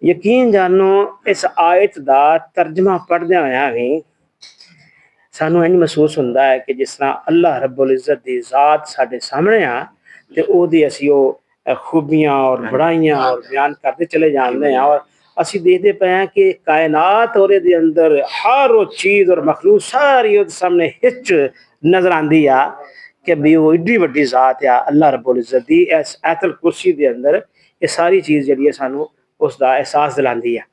यकीन जानो इस आयत का तर्जमा पढ़दे होया भी सानू इंज महसूस होंदा है कि जिस तरह अल्लाह रब्बुल इज्जत दी जात साडे सामने आ ते ओदी असी खूबियां और बड़ाइयां और बयान करते चले जाते हैं और असी देखते पे हैं कि कायनात और दे अंदर हर वो चीज़ और मखलूक सारी उहदे सामने हिच नजर आंदी आ कि भी वो एड्डी वड्डी जात आ अल्लाह रब्बुल इज्जत दी। इस आयतुल कुर्सी दे अंदर ये सारी चीज़ जिहड़ी है सानू उसका एहसास दिलांदी है।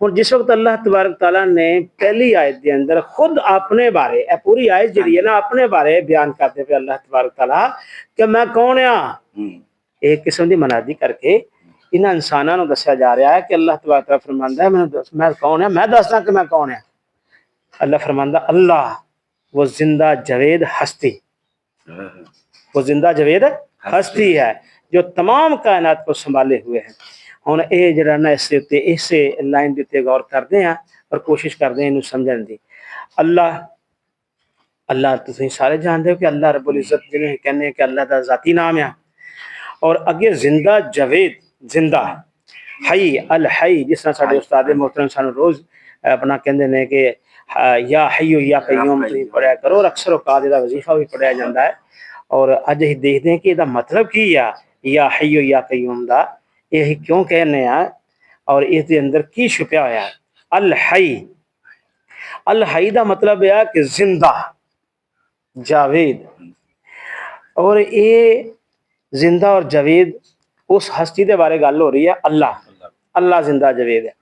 और जिस वक्त अल्लाह तबारक तआला ने पहली आयत के अंदर खुद अपने बारे पूरी आयत जी है ना अपने बारे बयान करते पे अल्लाह तबारक तआला कि मैं कौन आ एक किस्म की मनादी करके इन्होंने इंसानों को दसिया जा रहा है कि अल्लाह तबारक तआला फरमांदा है मैं कौन है, मैं दसदा कि मैं कौन है। अल्लाह फरमांदा अल्लाह वो जिंदा जवेद हस्ती, वो जिंदा जवेद हस्ती है जो तमाम कायनात को संभाले हुए है। हुण ये जिहड़ा ना इस लाइन के उत्ते गौर करते हैं और कोशिश करते हैं इनू समझण दी। अल्लाह अल्लाह तुसीं सारे जानते हो कि अल्लाह रब्बुल इज्जत जिन्हें कहने कि अल्लाह का जाती नाम है। और अगे जिंदा जवेद जिंदा हई अल हई जिस तरह साडे उस्ताद मोहतरम सानू रोज अपना कहते हैं कि या हय्यु या कय्यूम तुसीं पढ़िया करो और अक्सर औकात इहदा वजीफा भी पढ़िया जाता है। और अज असीं देखते हैं कि इसका मतलब की आ या हय्यु या कय्यूम दा ये क्यों कहने और इस अंदर की छुपया होया है। अल हई का मतलब है कि जिंदा जावेद और ये जिंदा और जवेद उस हस्ती के बारे गल हो रही है अल्लाह अल्लाह जिंदा जवेद है।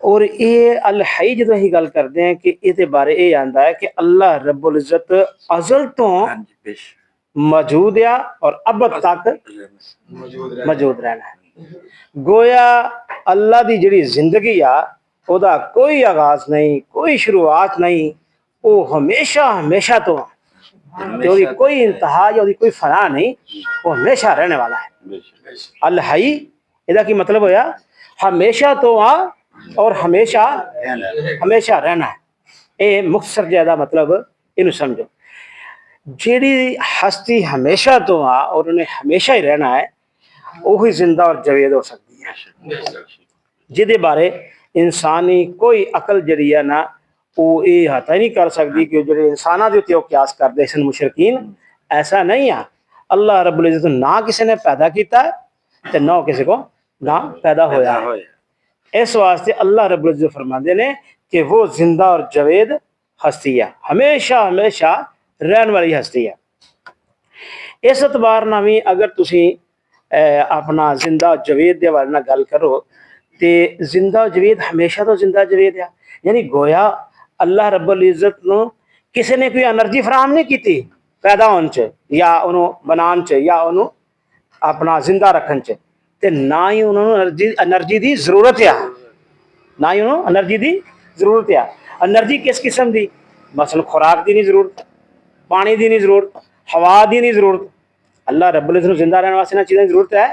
और ये अल हई जो असीं गल करते हैं कि ये बारे ये आंदा है कि अल्लाह रब्बुल इज्जत अजल तो मौजूद आ और अबद तक मौजूद रहना है। गोया अल्लाह की जिहड़ी जिंदगी आ ओदा कोई आगाज नहीं, कोई शुरुआत नहीं, वो हमेशा हमेशा तो कोई इंतहा या कोई फना नहीं, वो हमेशा रहने वाला है। अल हई इहदा की मतलब होया हमेशा तो आ और हमेशा हमेशा रहना है। ये मुख्तसर ज्यादा मतलब इनू समझो जिहड़ी हस्ती हमेशा तो आ और उन्हें हमेशा ही रहना है वही जिंदा और जवेद हो सकती है जिहदे बारे इंसानी कोई अकल जिहड़ी है ना वो ये हाथा ही नहीं कर सकती कि जो इंसाना के उत्ते क्यास करते सन मुशरकीन। ऐसा नहीं है। अल्लाह रब्बुल इज्जत ना किसी ने पैदा किया ते ना किसी को ना पैदा होया है। इस वास्ते अल्लाह रब्बुल इज्जत फरमाते ने कि वो जिंदा और जवेद हस्ती है, हमेशा हमेशा रहने वाली हस्ती है। इस एतबार ना भी अगर तुसी अपना जिंदा जवेद के बारे में गल करो तो जिंदा जवेद हमेशा तो जिंदा जवेद है। यानी गोया अल्लाह रब्बुल इज्जत को किसी ने कोई एनर्जी फराहम नहीं की पैदा होने च या उन्होंने बनाने च या उन्होंने अपना जिंदा रखने च ते ना ही उन्होंने एनर्जी की जरूरत है, ना ही उन्होंने एनर्जी की जरूरत है। एनर्जी किस किस्म की मसलन खुराक की नहीं जरूरत, पानी की नहीं जरूरत, हवा की नहीं जरूरत। अल्लाह रब्बुल इज्जत जिंदा रहने वास्ते इन्हां चीज़ां की जरूरत है।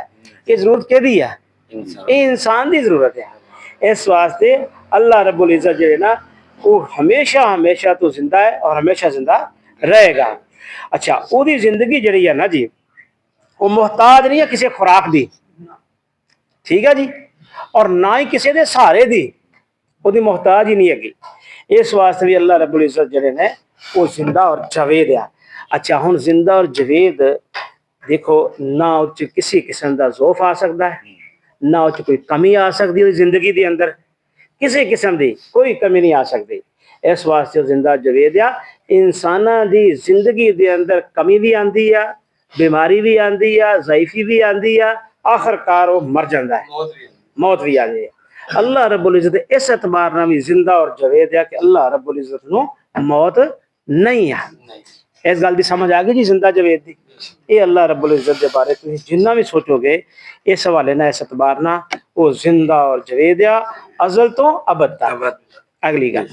ये जरूरत किहदी है? ये इंसान की जरूरत है। इस वास्ते अल्लाह रब्बुल इज्जत जो है ना वो हमेशा हमेशा तो जिंदा है और हमेशा जिंदा रहेगा। अच्छा उसकी जिंदगी जी है ना जी वो मुहताज नहीं है किसी खुराक की, ठीक है जी, और ना ही किसी के सहारे की, वो मुहताज ही नहीं है। इस वास्ते भी अल्लाह रब्बुल इज्जत जो ने वो जिंदा और जवेद है। अच्छा हुण जिंदा और जवेद देखो ना उस किसी किस्म का ज़ौफ आ सकता है, ना उस कोई कमी आ सकती है जिंदगी के अंदर, किसी किस्म की कोई कमी नहीं आ सकती। इस वास्ते जिंदा जवेद आ। इंसाना की जिंदगी के अंदर कमी भी आती है, बीमारी भी आती है, ज़ईफी भी आती है, आखिरकार वो मर जाता है, मौत भी आती है। अल्लाह रब्बुल इज्जत इस एतबार ना भी जिंदा और जवेद है कि अल्लाह रब्बुल इज्जत को मौत नहीं है। इस गल की समझ आ गई जी जिंदा जवेद की। ये अल्लाह रब्बुल इज्जत के बारे तुम जिन्ना भी सोचोगे इस हवाले ना इस एतबार ना वो जिंदा और जवेद आ अजल तो अबद तक। अगली गल